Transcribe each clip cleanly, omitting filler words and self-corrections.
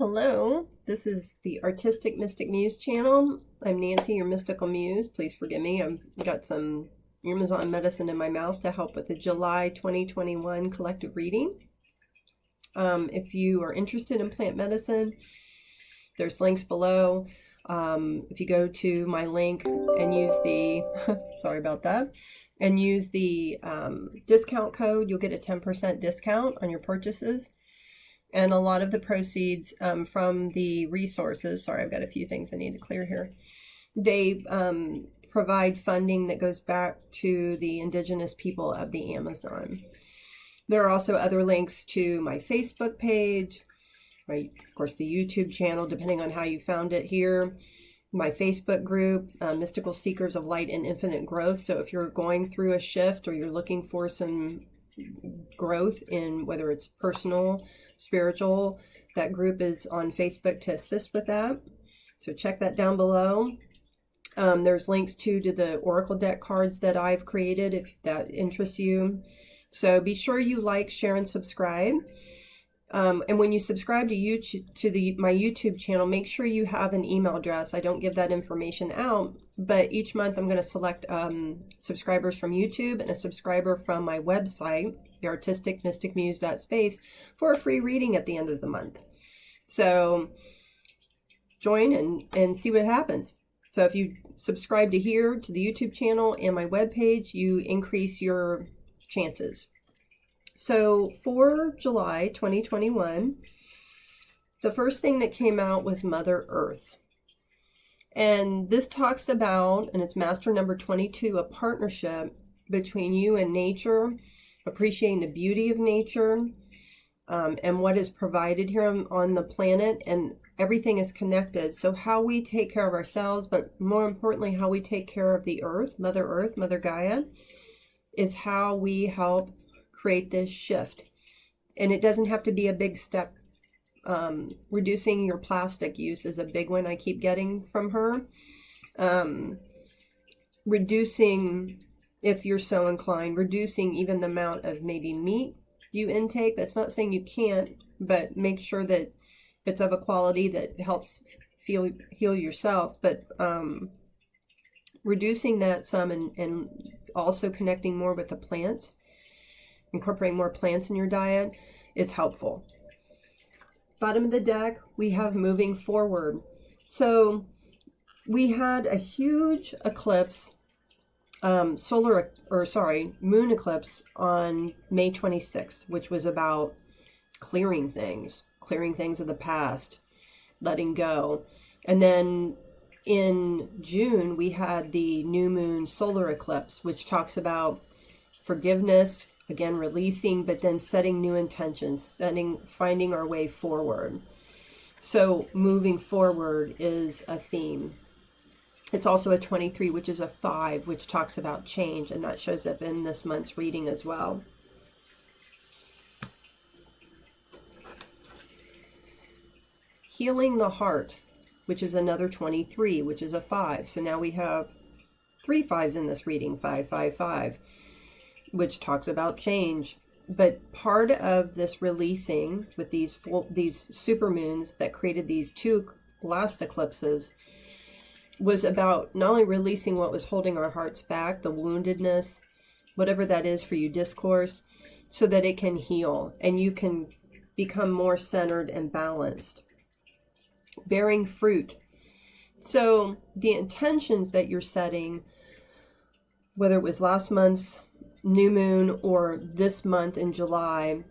Hello, this is the Artistic Mystic Muse channel. I'm Nancy, your mystical muse. Please forgive me. I've got some Amazon medicine in my mouth to help with the July 2021 collective reading. If you are interested in plant medicine, there's links below. If you go to my link and use the, sorry about that, and use the discount code, you'll get a 10% discount on your purchases. And a lot of the proceeds from the resources, sorry, I've got a few things I need to clear here. They provide funding that goes back to the indigenous people of the Amazon. There are also other links to my Facebook page, right? Of course, the YouTube channel, depending on how you found it here. My Facebook group, Mystical Seekers of Light and Infinite Growth. So if you're going through a shift or you're looking for some growth in whether it's personal, spiritual, that group is on Facebook to assist with that. So check that down below. There's links to the Oracle deck cards that I've created if that interests you. So be sure you like, share, and subscribe. And when you subscribe to YouTube, to my YouTube channel, make sure you have an email address. I don't give that information out, but each month I'm going to select subscribers from YouTube and a subscriber from my website, theartisticmysticmuse.space, for a free reading at the end of the month. So join and see what happens. So if you subscribe to here, to the YouTube channel and my webpage, you increase your chances. So for July 2021, the first thing that came out was Mother Earth. And this talks about, and it's master number 22, a partnership between you and nature, appreciating the beauty of nature and what is provided here on the planet, and everything is connected. So how we take care of ourselves, but more importantly, how we take care of the earth, Mother Gaia, is how we help create this shift. And it doesn't have to be a big step. Reducing your plastic use is a big one I keep getting from her. Reducing, if you're so inclined, reducing even the amount of maybe meat you intake. That's not saying you can't, but make sure that it's of a quality that helps heal yourself. But reducing that some and also connecting more with the plants, incorporating more plants in your diet is helpful. Bottom of the deck, we have moving forward. So we had a huge eclipse, moon eclipse on May 26th, which was about clearing things of the past, letting go. And then in June, we had the new moon solar eclipse, which talks about forgiveness, again, releasing, but then setting new intentions, finding our way forward. So moving forward is a theme. It's also a 23, which is a 5, which talks about change, and that shows up in this month's reading as well. Healing the heart, which is another 23, which is a 5. So now we have 3 5s in this reading, 5, 5, 5. Which talks about change. But part of this releasing with these supermoons that created these 2 last eclipses was about not only releasing what was holding our hearts back, the woundedness, whatever that is for you, discourse, so that it can heal and you can become more centered and balanced. Bearing fruit. So the intentions that you're setting, whether it was last month's new moon or this month in July,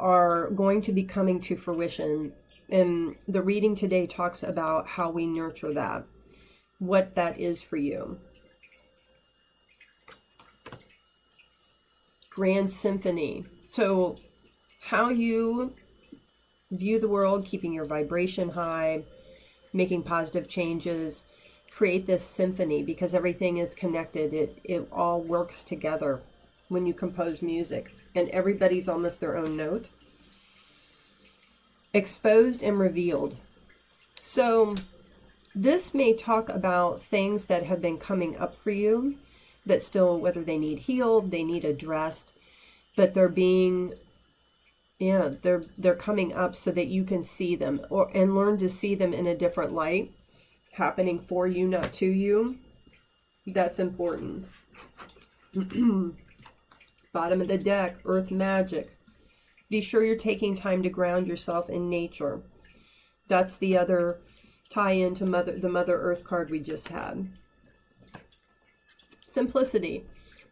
are going to be coming to fruition. And the reading today talks about how we nurture that, what that is for you. Grand Symphony. So how you view the world, keeping your vibration high, making positive changes, create this symphony, because everything is connected. It all works together when you compose music, and everybody's almost their own note. Exposed and revealed. So this may talk about things that have been coming up for you that still, whether they need healed, they need addressed, but they're being Yeah, they're coming up so that you can see them, and learn to see them in a different light, happening for you, not to you. That's important. Bottom of the deck, earth magic. Be sure you're taking time to ground yourself in nature. That's the other tie-in to the Mother Earth card we just had. Simplicity.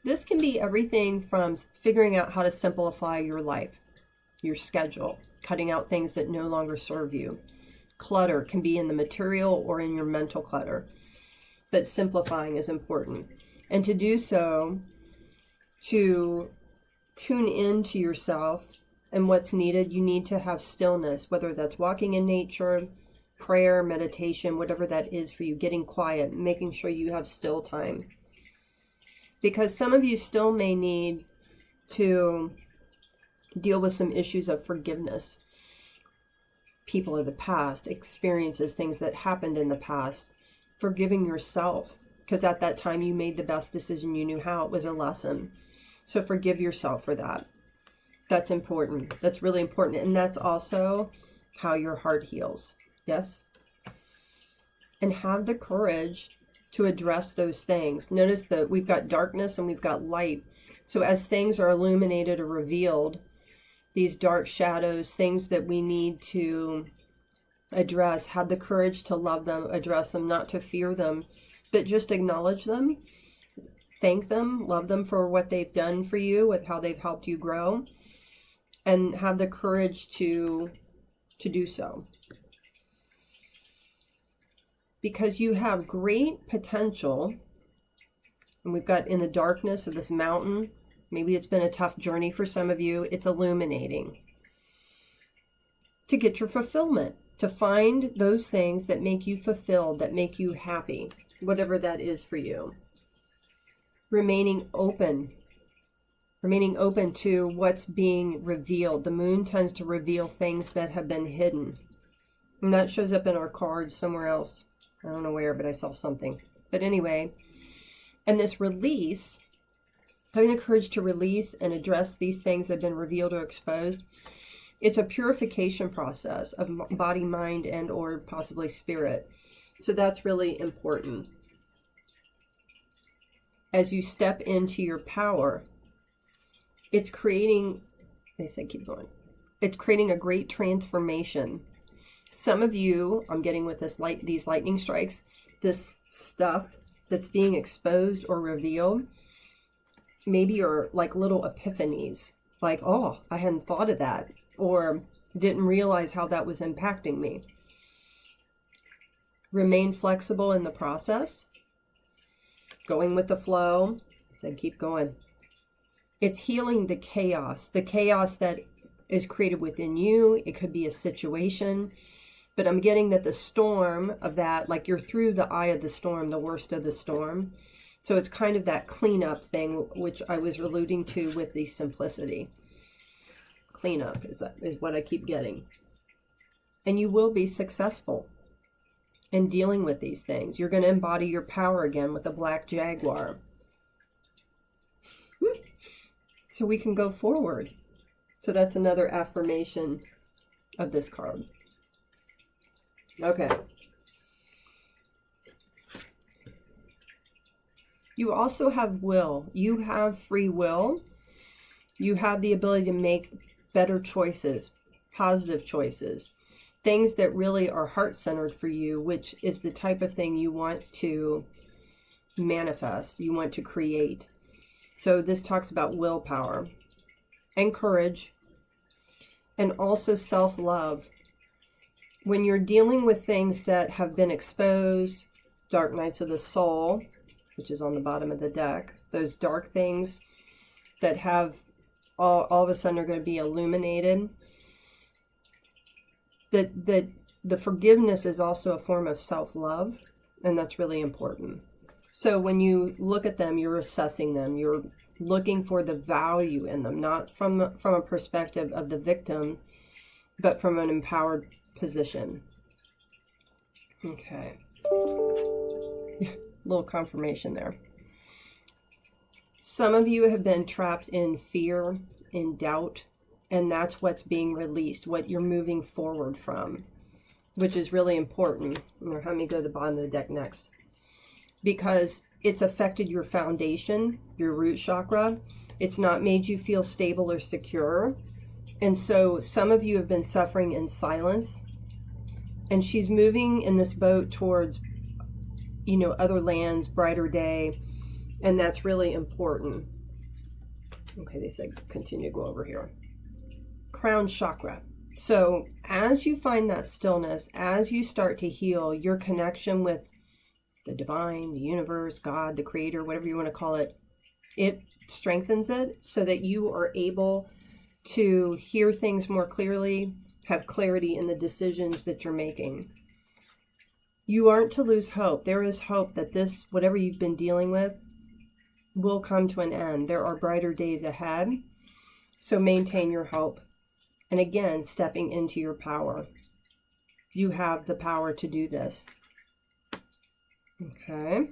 This can be everything from figuring out how to simplify your life, your schedule, cutting out things that no longer serve you. Clutter can be in the material or in your mental clutter, but simplifying is important. And to do so, to tune into yourself and what's needed, you need to have stillness, whether that's walking in nature, prayer, meditation, whatever that is for you, getting quiet, making sure you have still time. Because some of you still may need to deal with some issues of forgiveness. People of the past, experiences, things that happened in the past. Forgiving yourself, because at that time you made the best decision you knew how. It was a lesson. So forgive yourself for that. That's important. That's really important. And that's also how your heart heals. Yes? And have the courage to address those things. Notice that we've got darkness and we've got light. So as things are illuminated or revealed, these dark shadows, things that we need to address, have the courage to love them, address them, not to fear them, but just acknowledge them, thank them, love them for what they've done for you, with how they've helped you grow, and have the courage to do so. Because you have great potential, and we've got in the darkness of this mountain, maybe it's been a tough journey for some of you, it's illuminating. To get your fulfillment, to find those things that make you fulfilled, that make you happy, whatever that is for you. Remaining open to what's being revealed. The moon tends to reveal things that have been hidden. And that shows up in our cards somewhere else. I don't know where, but I saw something. But anyway, and this release, having the courage to release and address these things that have been revealed or exposed, it's a purification process of body, mind, and or possibly spirit. So that's really important. As you step into your power, it's creating, they say keep going, it's creating a great transformation. Some of you, I'm getting with these lightning strikes, this stuff that's being exposed or revealed, maybe are like little epiphanies, like, oh, I hadn't thought of that, or didn't realize how that was impacting me. Remain flexible in the process, going with the flow. I said keep going. It's healing the chaos that is created within you. It could be a situation. But I'm getting that the storm of that, like you're through the eye of the storm, the worst of the storm. So it's kind of that cleanup thing, which I was alluding to with the simplicity. Cleanup is what I keep getting. And you will be successful in dealing with these things. You're going to embody your power again with the black jaguar. So we can go forward. So that's another affirmation of this card. Okay. You also have will. You have free will. You have the ability to make better choices, positive choices, things that really are heart-centered for you, which is the type of thing you want to manifest, you want to create. So this talks about willpower and courage, and also self-love. When you're dealing with things that have been exposed, dark nights of the soul, which is on the bottom of the deck, those dark things that have all of a sudden are going to be illuminated, that the forgiveness is also a form of self-love, and that's really important. So when you look at them, you're assessing them, you're looking for the value in them, not from a perspective of the victim, but from an empowered position. Okay. Little confirmation there. Some of you have been trapped in fear, in doubt, And that's what's being released, what you're moving forward from, which is really important. Or let me go to the bottom of the deck next. Because it's affected your foundation, your root chakra. It's not made you feel stable or secure. And so some of you have been suffering in silence. And she's moving in this boat towards, you know, other lands, brighter day. And that's really important. Okay, they said continue to go over here. Crown chakra. So as you find that stillness, as you start to heal your connection with the divine, the universe, God, the creator, whatever you want to call it, it strengthens it so that you are able to hear things more clearly, have clarity in the decisions that you're making. You aren't to lose hope. There is hope that this, whatever you've been dealing with, will come to an end. There are brighter days ahead. So maintain your hope. And again, stepping into your power. You have the power to do this. Okay.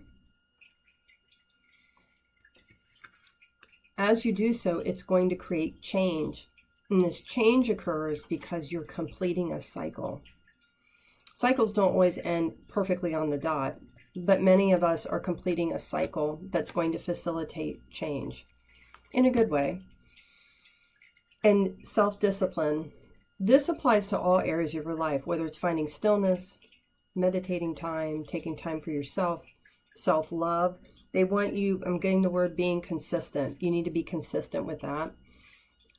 As you do so, it's going to create change. And this change occurs because you're completing a cycle. Cycles don't always end perfectly on the dot, but many of us are completing a cycle that's going to facilitate change in a good way. And self-discipline. This applies to all areas of your life, whether it's finding stillness, meditating time, taking time for yourself, self-love. They want you, I'm getting the word being consistent. You need to be consistent with that.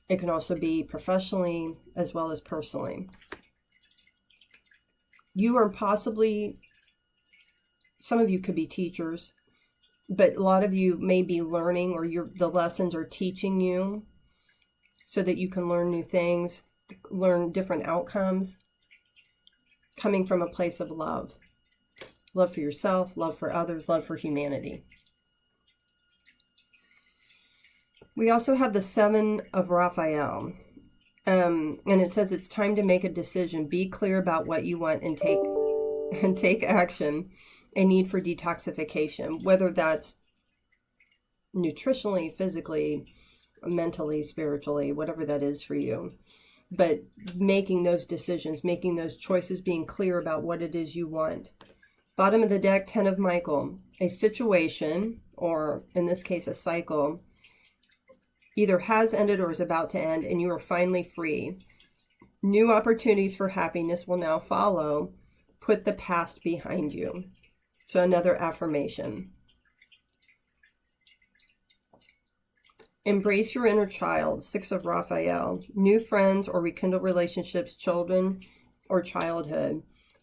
It can also be professionally as well as personally. You are possibly, some of you could be teachers, but a lot of you may be learning, or the lessons are teaching you so that you can learn new things, learn different outcomes, coming from a place of love. Love for yourself, love for others, love for humanity. We also have the 7 of Raphael. And it says it's time to make a decision. Be clear about what you want and take action. A need for detoxification, whether that's nutritionally, physically, mentally, spiritually, whatever that is for you. But making those decisions, making those choices, being clear about what it is you want. Bottom of the deck, 10 of Michael. A situation, or in this case, a cycle, either has ended or is about to end, and you are finally free. New opportunities for happiness will now follow. Put the past behind you. So another affirmation. Embrace your inner child, 6 of Raphael. New friends or rekindle relationships, children or childhood.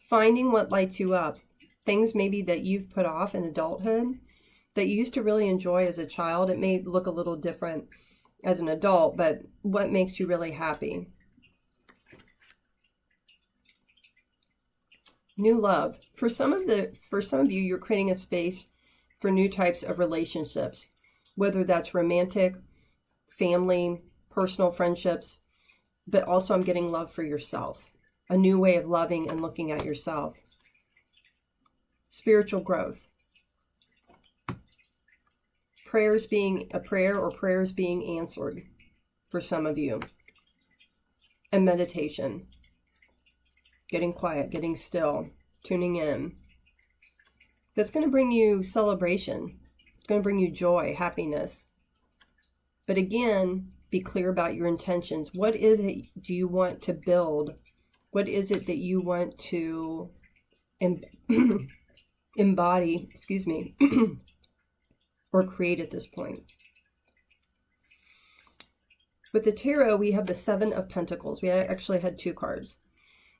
Finding what lights you up. Things maybe that you've put off in adulthood that you used to really enjoy as a child. It may look a little different as an adult, but what makes you really happy? New love. For some of you, you're creating a space for new types of relationships, whether that's romantic, family, personal friendships, but also I'm getting love for yourself. A new way of loving and looking at yourself. Spiritual growth. Prayers being a prayer or prayers being answered for some of you. And meditation. Getting quiet, getting still, tuning in. That's going to bring you celebration. It's going to bring you joy, happiness. But again, be clear about your intentions. What is it do you want to build? What is it that you want to embody, or create at this point? With the tarot, we have the 7 of Pentacles. We actually had 2 cards.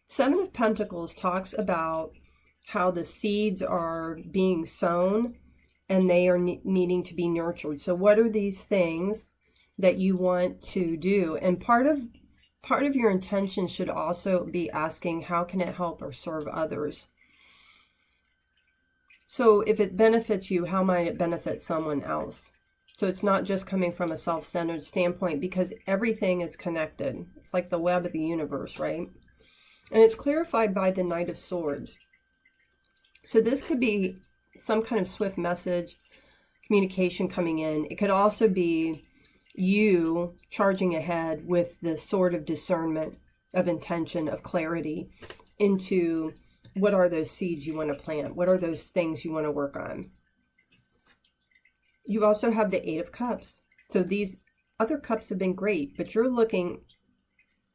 7 of Pentacles talks about how the seeds are being sown and they are needing to be nurtured. So what are these things that you want to do? And part of your intention should also be asking, how can it help or serve others? So if it benefits you, how might it benefit someone else? So it's not just coming from a self-centered standpoint, because everything is connected. It's like the web of the universe, right? And it's clarified by the Knight of Swords. So this could be some kind of swift message, communication coming in. It could also be you charging ahead with the sword of discernment, of intention, of clarity into what are those seeds you want to plant? What are those things you want to work on? You also have the Eight of Cups. So these other cups have been great, but you're looking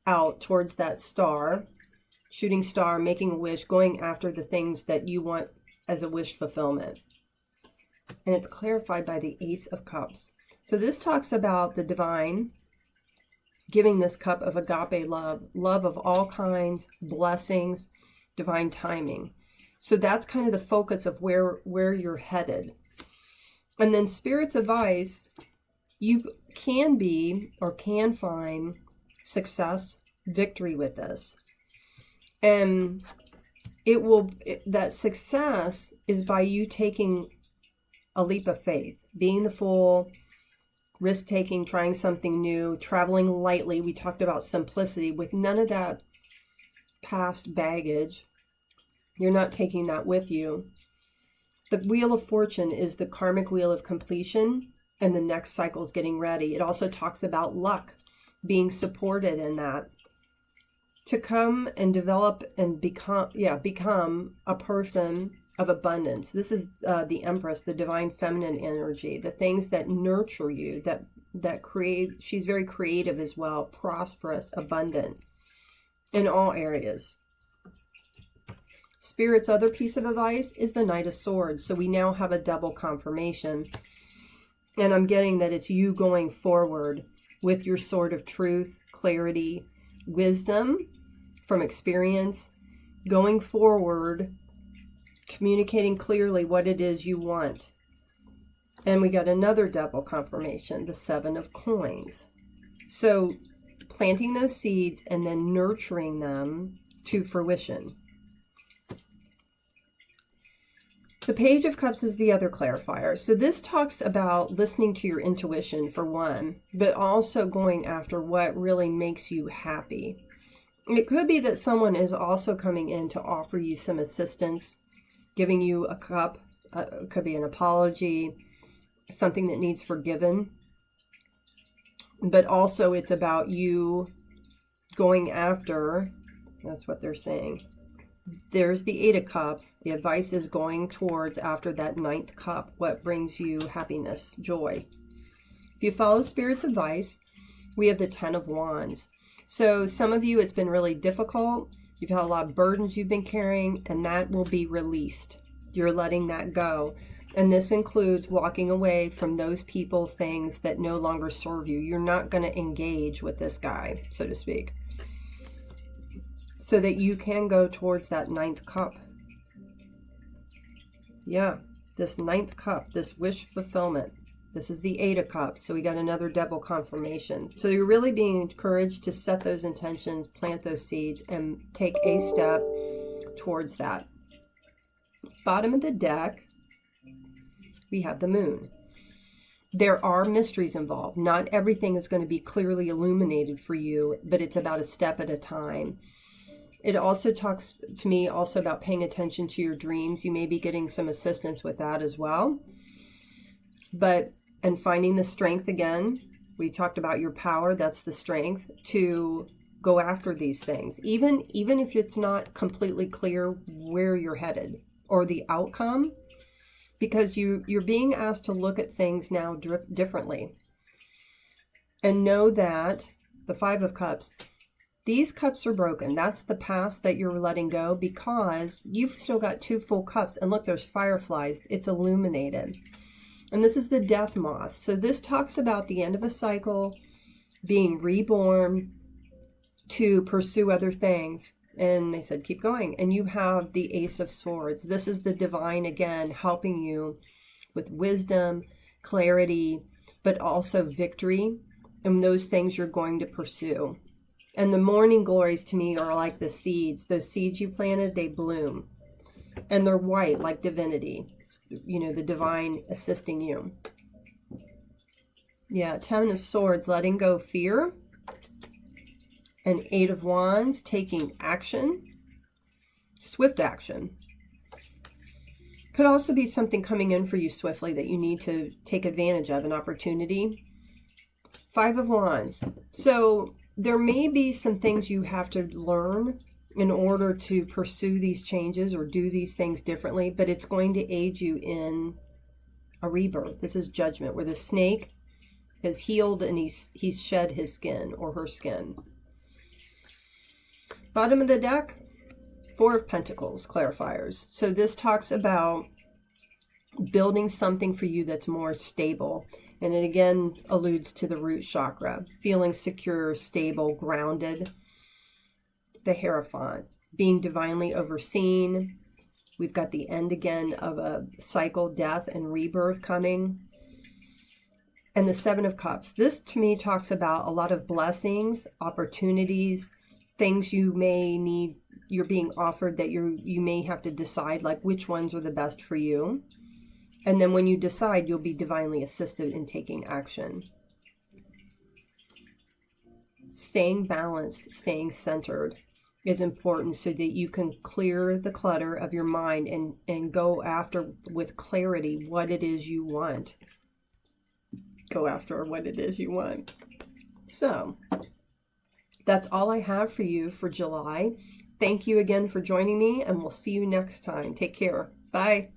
out towards that star, shooting star, making a wish, going after the things that you want as a wish fulfillment. And it's clarified by the Ace of Cups. So this talks about the divine giving this cup of agape love, love of all kinds, blessings, divine timing. So that's kind of the focus of where you're headed. And then Spirit's advice, you can be or can find success, victory with this. And that success is by you taking a leap of faith, being the fool, risk-taking, trying something new, traveling lightly. We talked about simplicity with none of that past baggage. You're not taking that with you. The Wheel of Fortune is the karmic wheel of completion, and the next cycle's getting ready. It also talks about luck, being supported in that, to come and develop and become a person of abundance. This is the Empress, the divine feminine energy, the things that nurture you, that create. She's very creative as well, prosperous, abundant in all areas. Spirit's other piece of advice is the Knight of Swords. So we now have a double confirmation. And I'm getting that it's you going forward with your sword of truth, clarity, wisdom from experience, going forward, communicating clearly what it is you want. And we got another double confirmation, the Seven of Coins. So planting those seeds and then nurturing them to fruition. The Page of Cups is the other clarifier. So this talks about listening to your intuition for one, but also going after what really makes you happy. It could be that someone is also coming in to offer you some assistance, giving you a cup. It could be an apology, something that needs forgiven. But also it's about you going after, that's what they're saying. There's the Eight of Cups. The advice is going towards after that ninth cup, what brings you happiness, joy. If you follow Spirit's advice, we have the Ten of Wands. So some of you, it's been really difficult. You've had a lot of burdens you've been carrying, and that will be released. You're letting that go. And this includes walking away from those people, things that no longer serve you. You're not going to engage with this guy, so to speak, so that you can go towards that ninth cup. Yeah, this ninth cup, this wish fulfillment. This is the Eight of Cups, so we got another double confirmation. So you're really being encouraged to set those intentions, plant those seeds, and take a step towards that. Bottom of the deck, we have the Moon. There are mysteries involved. Not everything is going to be clearly illuminated for you, but it's about a step at a time. It also talks to me also about paying attention to your dreams. You may be getting some assistance with that as well. And finding the strength again. We talked about your power. That's the strength to go after these things. Even if it's not completely clear where you're headed or the outcome, because you're being asked to look at things now differently. And know that the Five of Cups, these cups are broken. That's the past that you're letting go, because you've still got two full cups. And look, there's fireflies. It's illuminated. And this is the Death Moth. So this talks about the end of a cycle, being reborn to pursue other things. And they said, keep going. And you have the Ace of Swords. This is the divine, again, helping you with wisdom, clarity, but also victory in those things you're going to pursue. And the morning glories to me are like the seeds. Those seeds you planted, they bloom. And they're white like divinity. You know, the divine assisting you. Yeah, Ten of Swords, letting go fear. And Eight of Wands, taking action. Swift action. Could also be something coming in for you swiftly that you need to take advantage of, an opportunity. Five of Wands. So there may be some things you have to learn in order to pursue these changes or do these things differently, but it's going to aid you in a rebirth. This is Judgment, where the snake has healed and he's shed his skin or her skin. Bottom of the deck, Four of Pentacles, clarifiers. So this talks about building something for you that's more stable. And it again alludes to the root chakra, feeling secure, stable, grounded. The Hierophant, being divinely overseen. We've got the end again of a cycle, death and rebirth coming. And the Seven of Cups. This to me talks about a lot of blessings, opportunities, things you may need, you're being offered that you may have to decide like which ones are the best for you. And then when you decide, you'll be divinely assisted in taking action. Staying balanced, staying centered is important so that you can clear the clutter of your mind and go after with clarity what it is you want. Go after what it is you want. So that's all I have for you for July. Thank you again for joining me, and we'll see you next time. Take care. Bye.